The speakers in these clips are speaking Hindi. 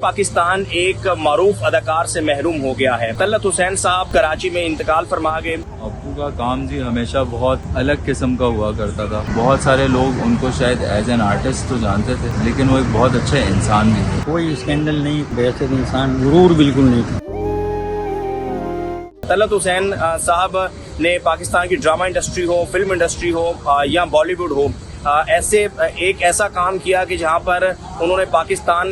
पाकिस्तान एक मारूफ अदाकार से महरूम हो गया है। तलत हुसैन साहब कराची में इंतकाल फरमा गए। अब्बू का काम जी हमेशा बहुत अलग किस्म का हुआ करता था। बहुत सारे लोग उनको शायद एज एन आर्टिस्ट तो जानते थे, लेकिन वो एक बहुत अच्छे इंसान भी थे। कोई स्कैंडल नहीं, बेहतर इंसान, गुरूर बिल्कुल नहीं था। तलत हुसैन साहब ने पाकिस्तान की ड्रामा इंडस्ट्री हो, फिल्म इंडस्ट्री हो या बॉलीवुड हो, एक ऐसा काम किया कि जहां पर उन्होंने पाकिस्तान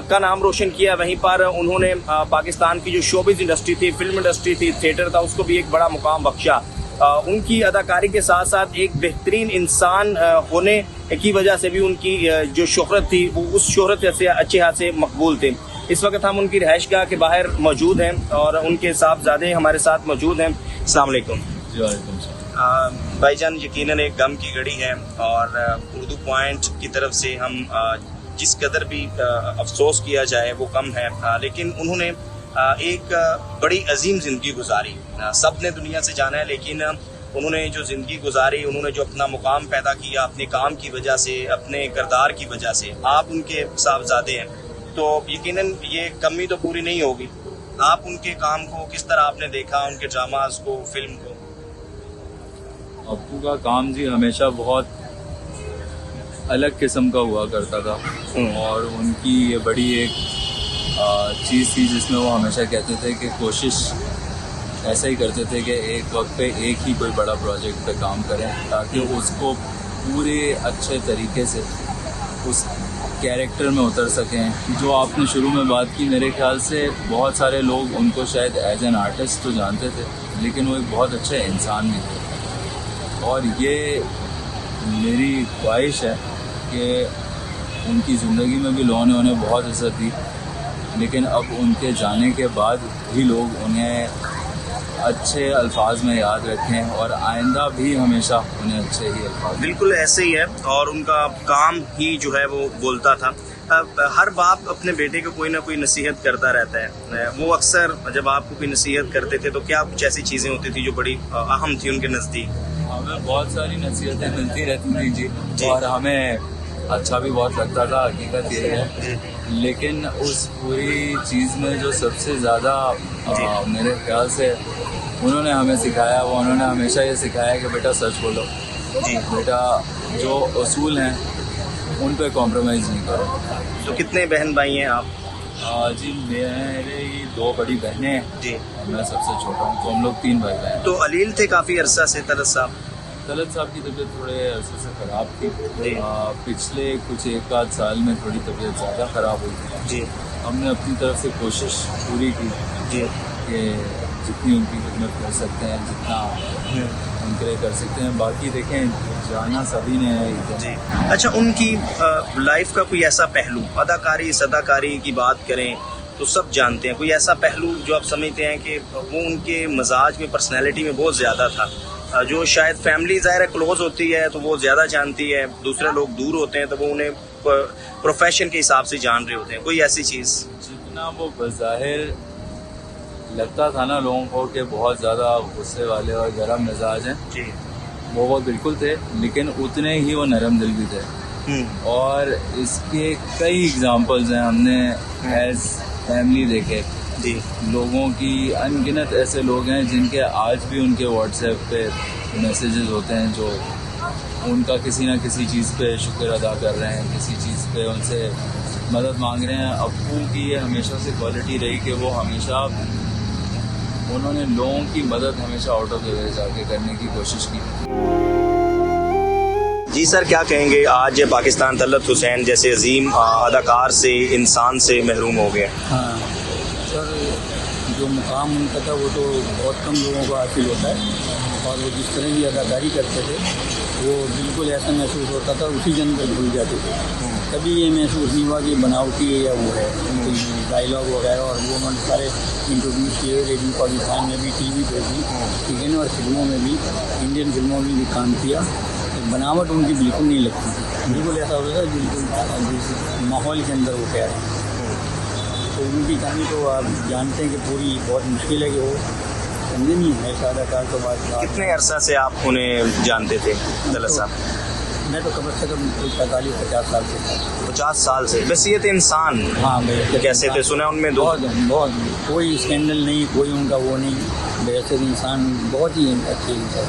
का नाम रोशन किया। वहीं पर उन्होंने पाकिस्तान की जो शोबिज़ इंडस्ट्री थी, फिल्म इंडस्ट्री थी, थिएटर था, उसको भी एक बड़ा मुकाम बख्शा। उनकी अदाकारी के साथ साथ एक बेहतरीन इंसान होने की वजह से भी उनकी जो शोहरत थी वो उस शोहरत से अच्छे हाथ से मकबूल थे। इस वक्त हम उनकी रिहाइशगाह के बाहर मौजूद हैं और उनके साहबजादे हमारे साथ मौजूद हैं। अस्सलाम वालेकुम। भाईजान, यकीनन एक गम की घड़ी है और उर्दू पॉइंट की तरफ से हम जिस कदर भी अफसोस किया जाए वो कम है, लेकिन उन्होंने एक बड़ी अजीम ज़िंदगी गुजारी। सब ने दुनिया से जाना है, लेकिन उन्होंने जो ज़िंदगी गुजारी, उन्होंने जो अपना मुकाम पैदा किया अपने काम की वजह से, अपने किरदार की वजह से, आप उनके साहबजादे हैं, तो यकीनन ये कमी तो पूरी नहीं होगी। आप उनके काम को किस तरह आपने देखा, उनके ड्रामाज को, फिल्म को? अब्बू का काम जी हमेशा बहुत अलग किस्म का हुआ करता था और उनकी ये बड़ी एक चीज़ थी जिसमें वो हमेशा कहते थे कि कोशिश ऐसा ही करते थे कि एक वक्त पे एक ही कोई बड़ा प्रोजेक्ट पे काम करें ताकि उसको पूरे अच्छे तरीके से उस कैरेक्टर में उतर सकें। जो आपने शुरू में बात की, मेरे ख्याल से बहुत सारे लोग उनको शायद एज एन आर्टिस्ट तो जानते थे, लेकिन वो एक बहुत अच्छे इंसान भी थे। और ये मेरी ख्वाहिश है कि उनकी ज़िंदगी में भी लोगों ने उन्हें बहुत इज़्ज़त दी, लेकिन अब उनके जाने के बाद भी लोग उन्हें अच्छे अल्फाज में याद रखें और आइंदा भी हमेशा उन्हें अच्छे ही अल्फाज। बिल्कुल ऐसे ही है और उनका काम ही जो है वो बोलता था। हर बाप अपने बेटे को कोई ना कोई नसीहत करता रहता है। वो अक्सर जब आपको कोई नसीहत करते थे तो क्या कुछ ऐसी चीज़ें होती थी जो बड़ी अहम थी उनके नज़दीक? हमें बहुत सारी नसीहतें मिलती रहती थी जी, और हमें अच्छा भी बहुत लगता था, हकीकत ये है। लेकिन उस पूरी चीज़ में जो सबसे ज़्यादा मेरे ख्याल से उन्होंने हमें सिखाया, वो उन्होंने हमेशा ये सिखाया कि बेटा सच बोलो जी, बेटा जो उसूल हैं उन पे कॉम्प्रोमाइज़ नहीं करो। तो कितने बहन भाई हैं आप? जी मेरे 2 बड़ी बहनें हैं जी, मैं सबसे छोटा हूँ, तो हम लोग 3 भाई बहन। तो अलील थे काफ़ी अरसा से तलत साहब? तलत साहब की तबीयत थोड़े अरसे से ख़राब थी। पिछले कुछ 1 आध साल में थोड़ी तबीयत ज़्यादा ख़राब हुई थी जी। हमने अपनी तरफ से कोशिश पूरी की जी कि जितनी उनकी खिदमत कर सकते हैं, जितना उनके लिए कर सकते हैं। बाकी देखें, जाना सभी ने है जी। अच्छा, उनकी लाइफ का कोई ऐसा पहलू, अदाकारी की बात करें तो सब जानते हैं, कोई ऐसा पहलू जो आप समझते हैं कि वो उनके मजाज में, पर्सनैलिटी में बहुत ज़्यादा था, जो शायद फैमिली ज़ाहिर क्लोज होती है तो वो ज़्यादा जानती है, दूसरे लोग दूर होते हैं तो वो उन्हें प्रोफेशन के हिसाब से जान रहे होते हैं? कोई ऐसी चीज़? जितना वो बज़ाहिर लगता था ना लोगों को कि बहुत ज़्यादा गुस्से वाले और गर्म मिजाज हैं जी, वो बिल्कुल थे, लेकिन उतने ही वो नरम दिल भी थे। और इसके कई एग्जांपल्स हैं, हमने एज फैमिली देखे जी। लोगों की अनगिनत ऐसे लोग हैं जिनके आज भी उनके व्हाट्सएप पे मैसेजेस होते हैं जो उनका किसी ना किसी चीज़ पे शुक्र अदा कर रहे हैं, किसी चीज़ पे उनसे मदद मांग रहे हैं। अब्बू की ये हमेशा से क्वालिटी रही कि वो हमेशा उन्होंने लोगों की मदद हमेशा आउट ऑफ द वे जाके करने की कोशिश की। जी सर, क्या कहेंगे, आज पाकिस्तान तलत हुसैन जैसे अजीम अदाकार से, इंसान से महरूम हो गया? हाँ सर, जो मुकाम उनका था वो तो बहुत कम लोगों को हासिल होता है और वो जिस तरह की अदाकारी करते थे वो बिल्कुल ऐसा महसूस होता था उसी के अंदर भूल जाते थे। कभी ये महसूस नहीं हुआ कि बनावटी है या वो है। डायलॉग वगैरह और वो उन्होंने सारे इंट्रोड्यूस किए, रेडियो पाकिस्तान में भी, टीवी पे भी, ठीक है ना, और फिल्मों में भी, इंडियन फिल्मों में भी काम किया। बनावट उनकी बिल्कुल नहीं लगती थी, बिल्कुल ऐसा होता था बिल्कुल जिस माहौल के अंदर वो कह रहे हैं। तो उनकी कहानी तो आप जानते हैं कि पूरी बहुत मुश्किल है कि वो समझे नहीं है। ऐसा अदाकार तो बात। कितने अरसा से आप उन्हें जानते थे तलत साहब? मैं तो कम से कम 45-50 साल से था। 50 साल से। वसीयत इंसान हाँ भाई, कैसे थे, सुना उनमें दो? बहुत कोई स्कैंडल नहीं, कोई उनका वो नहीं, वैसे इंसान बहुत ही अच्छे इंसान।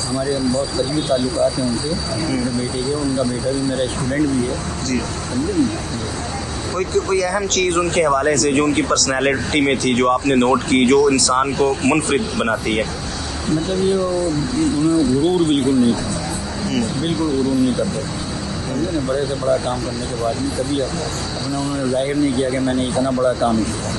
हमारे बहुत करीबी ताल्लुकात हैं उनसे, मेरे बेटे के, उनका बेटा भी मेरा स्टूडेंट भी है जी। समझे। कोई अहम चीज़ उनके हवाले से जो उनकी पर्सनैलिटी में थी, जो आपने नोट की, जो इंसान को मुनफरिद बनाती है? मतलब ये उन्हें गुरूर बिल्कुल नहीं था, बिल्कुल गुरूर नहीं करते, समझे ना। बड़े से बड़ा काम करने के बाद भी कभी अपना उन्होंने जाहिर नहीं किया कि मैंने इतना बड़ा काम किया।